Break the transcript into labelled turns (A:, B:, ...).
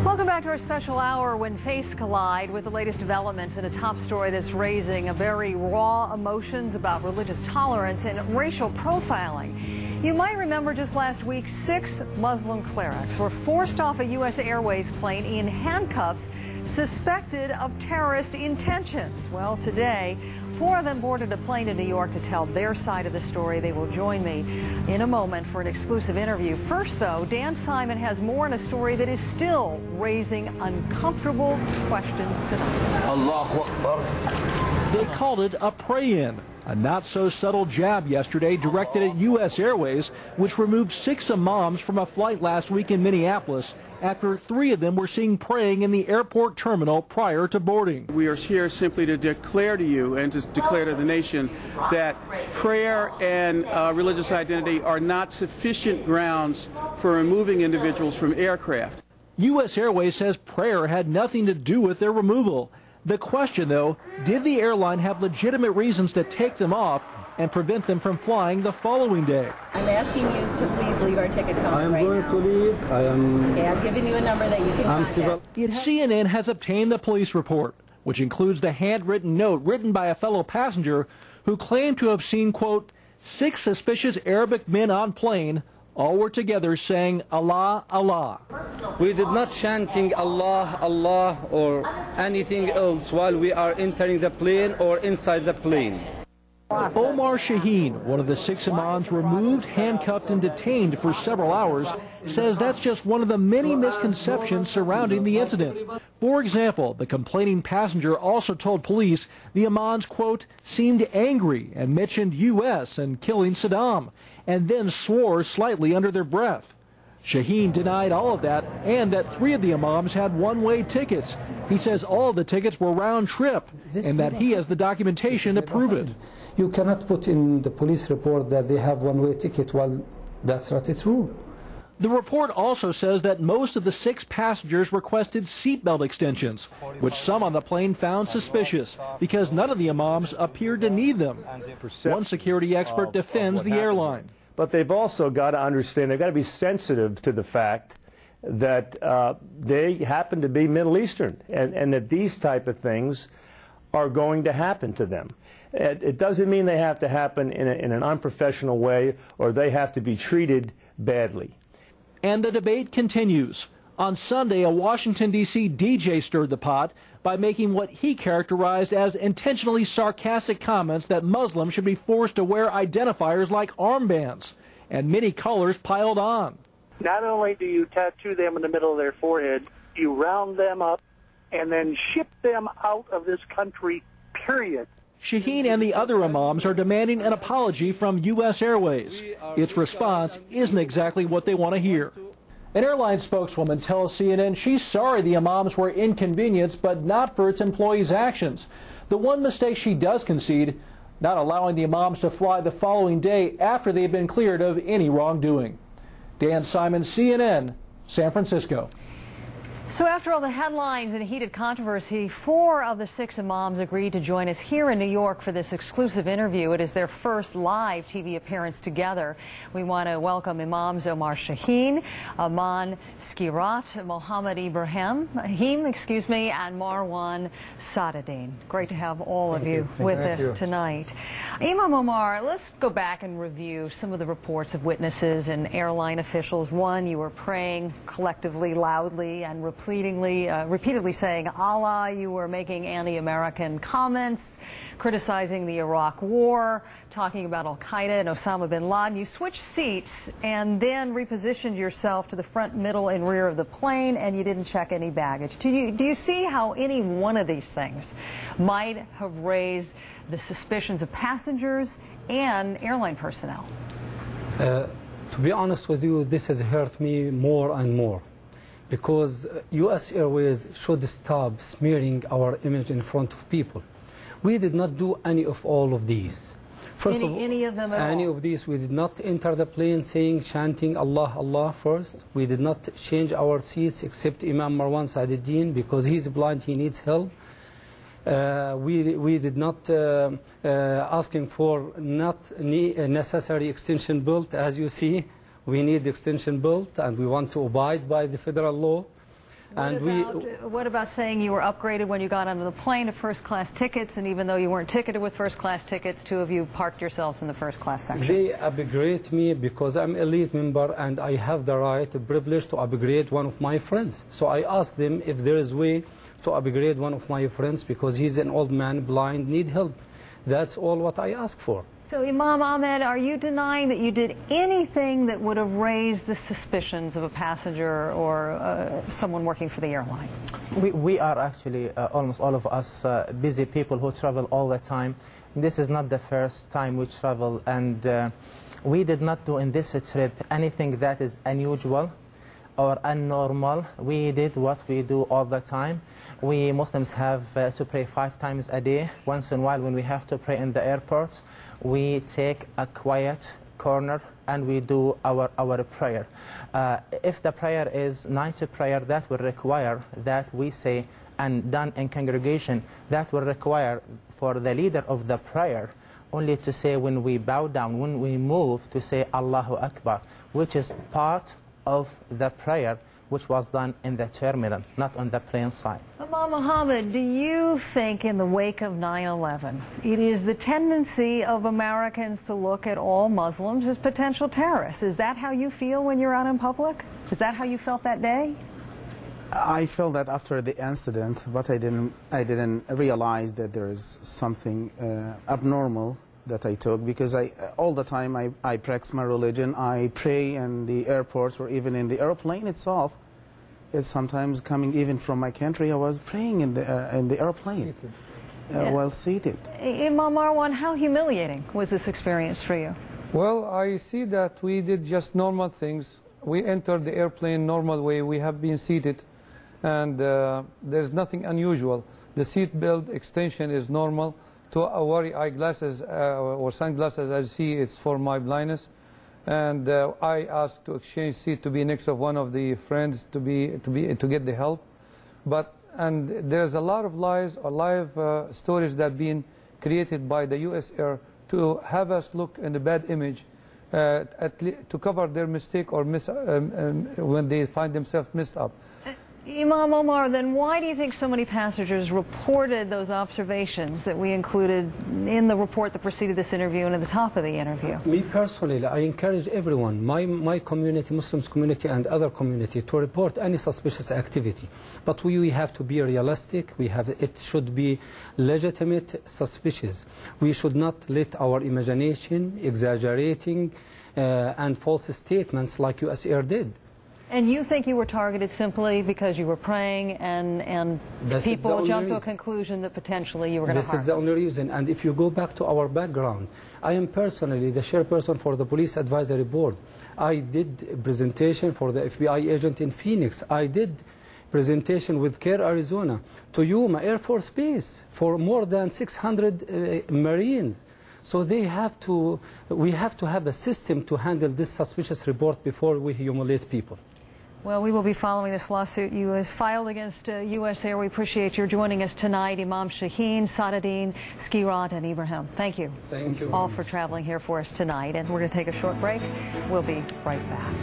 A: Welcome back to our special hour when faiths collide with the latest developments in a top story that's raising a very raw emotions about religious tolerance and racial profiling. You might remember just last week, 6 Muslim clerics were forced off a U.S. Airways plane in handcuffs, suspected of terrorist intentions. Well, today, 4 of them boarded a plane in New York to tell their side of the story. They will join me in a moment for an exclusive interview. First, though, Dan Simon has more in a story that is still raising uncomfortable questions tonight.
B: Allahu Akbar.
C: They called it a pray-in, a not-so-subtle jab yesterday directed at U.S. Airways, which removed 6 imams from a flight last week in Minneapolis after 3 of them were seen praying in the airport terminal prior to boarding.
D: We are here simply to declare to you and to declare to the nation that prayer and religious identity are not sufficient grounds for removing individuals from aircraft.
C: U.S. Airways says prayer had nothing to do with their removal. The question, though, did the airline have legitimate reasons to take them off and prevent them from flying the following day?
E: I'm asking you to please leave our ticket counter
B: I am
E: right
B: going
E: now.
B: to leave.
E: Okay, I've given you a number that you can contact.
C: CNN has obtained the police report, which includes the handwritten note written by a fellow passenger who claimed to have seen, quote, 6 suspicious Arabic men on plane. All were together saying, Allah, Allah.
B: We did not chanting Allah, Allah or anything else while we are entering the plane or inside the plane.
C: Omar Shaheen, one of the 6 imams removed, handcuffed, and detained for several hours, says that's just one of the many misconceptions surrounding the incident. For example, the complaining passenger also told police the imams, quote, seemed angry and mentioned U.S. and killing Saddam, and then swore slightly under their breath. Shaheen denied all of that and that 3 of the imams had one-way tickets. He says all of the tickets were round trip and that he has the documentation to prove it.
F: You cannot put in the police report that they have one-way ticket while that's not true.
C: The report also says that most of the 6 passengers requested seatbelt extensions, which some on the plane found suspicious because none of the imams appeared to need them. One security expert defends the airline.
G: But they've also got to understand, they've got to be sensitive to the fact that they happen to be Middle Eastern and that these type of things are going to happen to them. It doesn't mean they have to happen in an unprofessional way or they have to be treated badly.
C: And the debate continues. On Sunday, a Washington, D.C. DJ stirred the pot by making what he characterized as intentionally sarcastic comments that Muslims should be forced to wear identifiers like armbands. And many callers piled on.
H: Not only do you tattoo them in the middle of their forehead, you round them up and then ship them out of this country, period.
C: Shaheen and the other imams are demanding an apology from U.S. Airways. Its response isn't exactly what they want to hear. An airline spokeswoman tells CNN she's sorry the imams were inconvenienced, but not for its employees' actions. The one mistake she does concede, not allowing the imams to fly the following day after they've been cleared of any wrongdoing. Dan Simon, CNN, San Francisco.
A: So after all the headlines and heated controversy, 4 of the 6 imams agreed to join us here in New York for this exclusive interview. It is their first live TV appearance together. We want to welcome Imams Omar Shaheen, Aman Skirat, Mohammed Ibrahim, and Marwan Sadadine. Great to have all of you with us tonight. Imam Omar, let's go back and review some of the reports of witnesses and airline officials. One, you were praying collectively, loudly, and repeatedly saying Allah. You were making anti-American comments, criticizing the Iraq War, talking about Al-Qaeda and Osama bin Laden. You switched seats and then repositioned yourself to the front, middle, and rear of the plane, and you didn't check any baggage. Do you see how any one of these things might have raised the suspicions of passengers and airline personnel?
F: To be honest with you, this has hurt me more and more, because U.S. Airways should stop smearing our image in front of people. We did not do any of all of these. First of all,
A: any of them at all?
F: Any of these. We did not enter the plane chanting Allah, Allah first. We did not change our seats except Imam Marwan Sadadine, because he's blind, he needs help. We did not asking for not necessary extension belt. As you see, we need extension belt and we want to abide by the federal law.
A: What about saying you were upgraded when you got onto the plane to first-class tickets, and even though you weren't ticketed with first-class tickets, two of you parked yourselves in the first-class section?
F: They upgrade me because I'm elite member and I have the right, the privilege to upgrade one of my friends. So I asked them if there is a way to upgrade one of my friends because he's an old man, blind, need help. That's all what I ask for.
A: So Imam Ahmed, are you denying that you did anything that would have raised the suspicions of a passenger or someone working for the airline?
I: We are actually, almost all of us, busy people who travel all the time. This is not the first time we travel, and we did not do in this trip anything that is unusual or unnormal. We did what we do all the time. We Muslims have to pray 5 times a day. Once in a while when we have to pray in the airports, we take a quiet corner and we do our prayer. If the prayer is night prayer, that will require that we say and done in congregation, that will require for the leader of the prayer only to say when we bow down, when we move, to say Allahu Akbar, which is part of the prayer which was done in the terminal, not on the plane side.
A: Imam Muhammad, do you think in the wake of 9/11, it is the tendency of Americans to look at all Muslims as potential terrorists? Is that how you feel when you're out in public? Is that how you felt that day?
J: I felt that after the incident, but I didn't realize that there is something abnormal that I took, because all the time I practice my religion. I pray in the airports or even in the airplane itself. It's sometimes coming even from my country. I was praying in the airplane while seated.
A: Imam Marwan, how humiliating was this experience for you?
K: Well, I see that we did just normal things. We entered the airplane normal way. We have been seated, and there's nothing unusual. The seat belt extension is normal. To wear eyeglasses or sunglasses, I see it's for my blindness. And I asked to exchange seat to be next to one of the friends to get the help. And there's a lot of lies or live stories that have been created by the U.S. Air to have us look in the bad image, to cover their mistake or when they find themselves messed up.
A: Imam Omar, then why do you think so many passengers reported those observations that we included in the report that preceded this interview and at the top of the interview?
F: Me personally, I encourage everyone, my community, Muslims community and other community, to report any suspicious activity. But we have to be realistic. It should be legitimate suspicious. We should not let our imagination exaggerating and false statements like U.S. Air did.
A: And you think you were targeted simply because you were praying and people jumped to a conclusion that potentially you were going to harm?
F: This is the only reason. And if you go back to our background, I am personally the chairperson for the Police Advisory Board. I did a presentation for the FBI agent in Phoenix. I did presentation with CARE Arizona to Yuma Air Force Base for more than 600 Marines. So we have to have a system to handle this suspicious report before we humiliate people.
A: Well, we will be following this lawsuit you has filed against U.S. Air. We appreciate your joining us tonight, Imam Shaheen, Sadadin, Skirat, and Ibrahim. Thank you.
F: Thank you
A: all for traveling here for us tonight. And we're going to take a short break. We'll be right back.